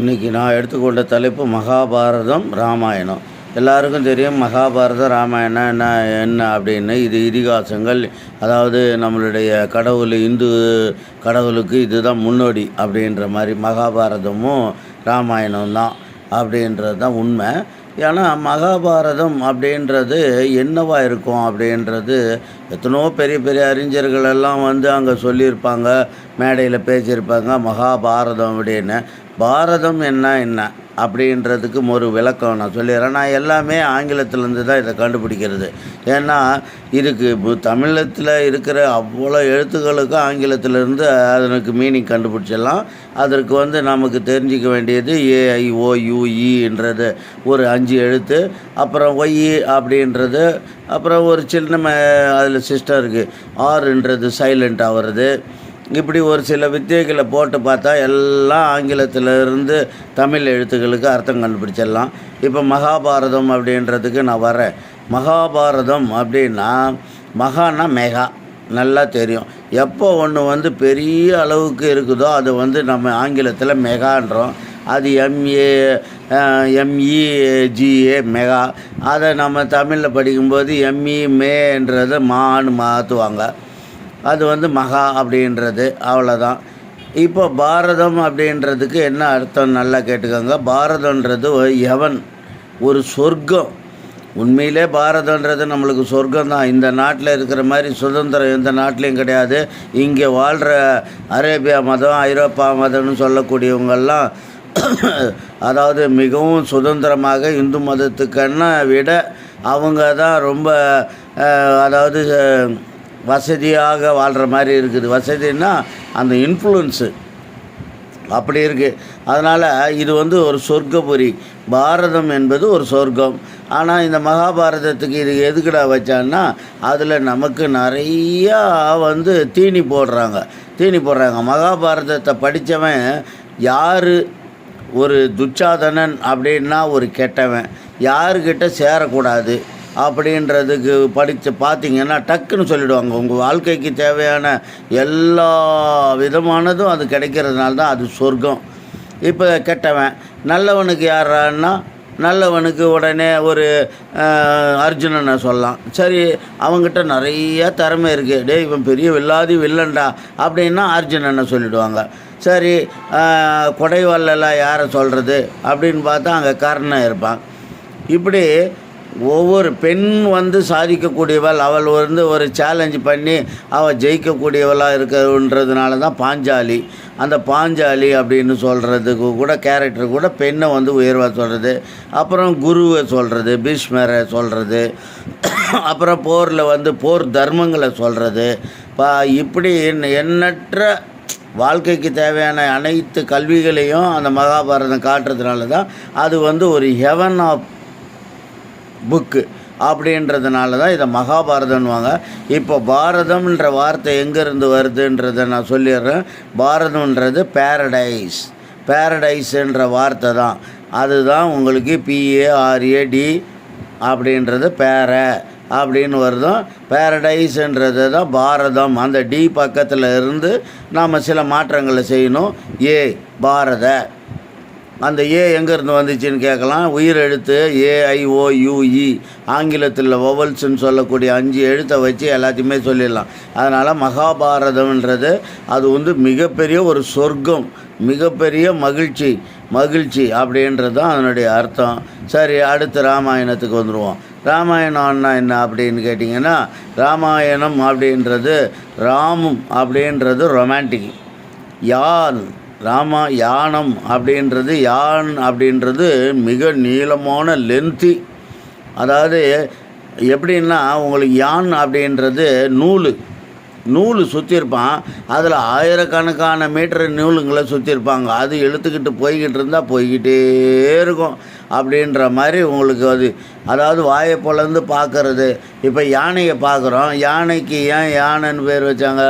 இன்றைக்கி நான் எடுத்துக்கொண்ட தலைப்பு மகாபாரதம் ராமாயணம். எல்லாருக்கும் தெரியும் மகாபாரதம் ராமாயணம் என்ன அப்படின்னு. இது இதிகாசங்கள், அதாவது நம்மளுடைய கடவுள், இந்து கடவுளுக்கு இதுதான் முன்னோடி அப்படின்ற மாதிரி மகாபாரதமும் ராமாயணம் தான் அப்படின்றது தான் உண்மை. ஏன்னா மகாபாரதம் அப்படின்றது என்னவா இருக்கும் அப்படின்றது எத்தனோ பெரிய பெரிய அறிஞர்கள் எல்லாம் அங்கே சொல்லியிருப்பாங்க, மேடையில் பேசியிருப்பாங்க மகாபாரதம் அப்படின்னு. பாரதம் என்ன அப்படின்றதுக்கு ஒரு விளக்கம் நான் சொல்லிடுறேன். நான் எல்லாமே ஆங்கிலத்திலேருந்து தான் இதை கண்டுபிடிக்கிறது. ஏன்னா இதுக்கு தமிழத்தில் இருக்கிற அவ்வளோ எழுத்துக்களுக்கு ஆங்கிலத்திலேருந்து அதனுக்கு மீனிங் கண்டுபிடிச்சிடலாம். அதற்கு நமக்கு தெரிஞ்சிக்க வேண்டியது AIOUEன்றது ஒரு 5 எழுத்து, அப்புறம் ஒய் அப்படின்றது, அப்புறம் ஒரு சின்ன அதில் சிஸ்டம் இருக்குது, ஆர்ன்றது சைலண்ட் ஆகிறது. இப்படி ஒரு சில வித்தியைகளை போட்டு பார்த்தா எல்லாம் ஆங்கிலத்திலிருந்து தமிழ் எழுத்துக்களுக்கு அர்த்தம் கண்டுபிடிச்சிடலாம். இப்போ மகாபாரதம் அப்படின்றதுக்கு நான் வரேன். மகாபாரதம் அப்படின்னா மகானா மெகா, நல்லா தெரியும். எப்போ ஒன்று பெரிய அளவுக்கு இருக்குதோ அது நம்ம ஆங்கிலத்தில் மெகான்றோம். அது MEGA மெகா. அதை நம்ம தமிழில் படிக்கும்போது MEMேன்றதை மான்னு மாற்றுவாங்க. அது மகா அப்படின்றது, அவ்வளோதான். இப்போ பாரதம் அப்படின்றதுக்கு என்ன அர்த்தம் நல்லா கேட்டுக்கோங்க. பாரதன்றது எவன், ஒரு சொர்க்கம். உண்மையிலே பாரதன்றது நம்மளுக்கு சொர்க்கம் தான். இந்த நாட்டில் இருக்கிற மாதிரி சுதந்திரம் எந்த நாட்டிலையும் கிடையாது. இங்கே வாழ்கிற அரேபியா மதம், ஐரோப்பா மதம்னு சொல்லக்கூடியவங்கெல்லாம் அதாவது மிகவும் சுதந்திரமாக இந்து மதத்துக்கன்னா விட அவங்க தான் ரொம்ப அதாவது வசதியாக வாழ்கிற மாதிரி இருக்குது. வசதின்னா அந்த இன்ஃப்ளூயன்ஸு அப்படி இருக்குது. அதனால் இது ஒரு சொர்க்கபுரி. பாரதம் என்பது ஒரு சொர்க்கம். ஆனால் இந்த மகாபாரதத்துக்கு இது எதுக்குடா வச்சான்னா, அதில் நமக்கு நிறையா தீனி போடுறாங்க. மகாபாரதத்தை படித்தவன் யார், ஒரு துச்சாதனன் அப்படின்னா ஒரு கெட்டவன், யாருக்கிட்ட சேரக்கூடாது அப்படின்றதுக்கு படித்து பார்த்திங்கன்னா டக்குன்னு சொல்லிவிடுவாங்க. உங்கள் வாழ்க்கைக்கு தேவையான எல்லா விதமானதும் அது கிடைக்கிறதுனால தான் அது சொர்க்கம். இப்போ கெட்டவன் நல்லவனுக்கு யாரான்னா, நல்லவனுக்கு உடனே ஒரு அர்ஜுனனை சொல்லலாம். சரி, அவங்ககிட்ட நிறைய திறமை இருக்குது, டே இவன் பெரிய வில்லன்டா அப்படின்னா அர்ஜுனனை சொல்லிவிடுவாங்க. சரி, கொடைவல்லாம் யாரை சொல்கிறது அப்படின்னு பார்த்தா அங்கே கர்ணன் இருப்பான். இப்படி ஒவ்வொரு பெண் சாதிக்கக்கூடியவள், அவள் ஒரு சேலஞ்சு பண்ணி அவள் ஜெயிக்கக்கூடியவளாக இருக்கிறதுனால தான் பாஞ்சாலி. அந்த பாஞ்சாலி அப்படின்னு சொல்கிறதுக்கு கூட கேரக்டர் கூட பெண்ணை உயர்வாக சொல்கிறது. அப்புறம் குருவை சொல்கிறது, பீஷ்மரை சொல்கிறது, அப்புறம் போரில் போர் தர்மங்களை சொல்கிறது. இப்படி எண்ணற்ற வாழ்க்கைக்கு தேவையான அனைத்து கல்விகளையும் அந்த மகாபாரதம் காட்டுறதுனால தான் அது ஒரு ஹெவன் ஆஃப் புக்கு அப்படின்றதுனால தான் இதை மகாபாரதம்வாங்க. இப்போ பாரதம்ன்ற வார்த்தை எங்கேருந்து வருதுன்றதை நான் சொல்லிடுறேன். பாரதம்ன்றது பேரடைஸ்ன்ற வார்த்தை தான். அதுதான் உங்களுக்கு PARAD அப்படின்றது அப்படின்னு வருதும். பேரடைஸ்ன்றது தான் பாரதம். அந்த டி பக்கத்தில் இருந்து நாம் சில மாற்றங்களை செய்யணும். பாரத, அந்த எங்கேருந்து வந்துச்சுன்னு கேட்கலாம். உயிர் எழுத்து AIOUE, ஆங்கிலத்தில் வவல்ஸ்ன்னு சொல்லக்கூடிய 5 எழுத்தை வச்சு எல்லாத்தையுமே சொல்லிடலாம். அதனால் மகாபாரதம்ன்றது அது மிகப்பெரிய ஒரு சொர்க்கம், மிகப்பெரிய மகிழ்ச்சி அப்படின்றது தான் அதனுடைய அர்த்தம். சரி, அடுத்து ராமாயணத்துக்கு வந்துடுவோம். ராமாயணம்னா என்ன அப்படின்னு கேட்டிங்கன்னா, ராமாயணம் அப்படின்றது ராமம் அப்படின்றது ரொமான்டிக். யானம் அப்படின்றது மிக நீளமான லென்த்தி. அதாவது எப்படின்னா, உங்களுக்கு யான் அப்படின்றது நூல் சுற்றிருப்பான். அதில் ஆயிரக்கணக்கான மீட்டர் நூலுங்களை சுற்றிருப்பாங்க. அது இழுத்துக்கிட்டு போய்கிட்டு இருந்தால் போய்கிட்டே இருக்கும் அப்படின்ற மாதிரி உங்களுக்கு அதாவது வாயை பொழந்து பார்க்கறது. இப்போ யானையை பார்க்குறோம். யானைக்கு ஏன் யானைன்னு பேர் வச்சாங்க?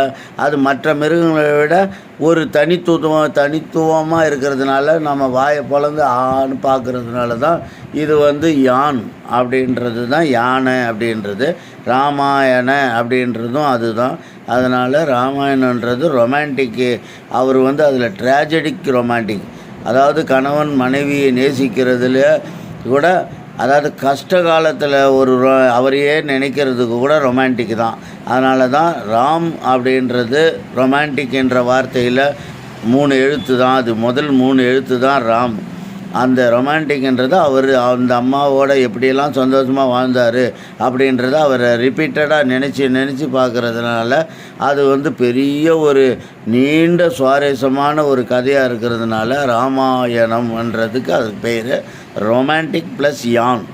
அது மற்ற மிருகங்களை விட ஒரு தனித்துவமாக இருக்கிறதுனால நம்ம வாயை பொழந்து ஆன்னு பார்க்குறதுனால தான் இது யான் அப்படின்றது தான் யானை அப்படின்றது. ராமாயண அப்படின்றதும் அதுதான். அதனால் ராமாயணன்றது ரொமான்டிக்கு. அவர் அதில் ட்ராஜடிக் ரொமான்டிக். அதாவது கணவன் மனைவியை நேசிக்கிறதுல கூட, அதாவது கஷ்ட காலத்தில் அவரையே நினைக்கிறதுக்கு கூட ரொமான்டிக் தான். அதனால தான் ராம் அப்படின்றது ரொமான்டிக் என்ற வார்த்தையில் 3 எழுத்து தான். அது முதல் 3 எழுத்து தான் ராம். அந்த ரொமான்டிக்ன்றது அந்த அம்மாவோட எப்படியெல்லாம் சந்தோஷமாக வாழ்ந்தார் அப்படின்றத அவரை ரிப்பீட்டடாக நினச்சி பார்க்குறதுனால அது பெரிய ஒரு நீண்ட சுவாரஸ்யமான ஒரு கதையாக இருக்கிறதுனால ராமாயணம்ன்றதுக்கு அது பேர் ரொமான்டிக் ப்ளஸ் யான்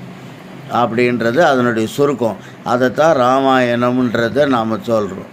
அப்படின்றது அதனுடைய சுருக்கம். அதைத்தான் ராமாயணம்ன்றதை நாம் சொல்கிறோம்.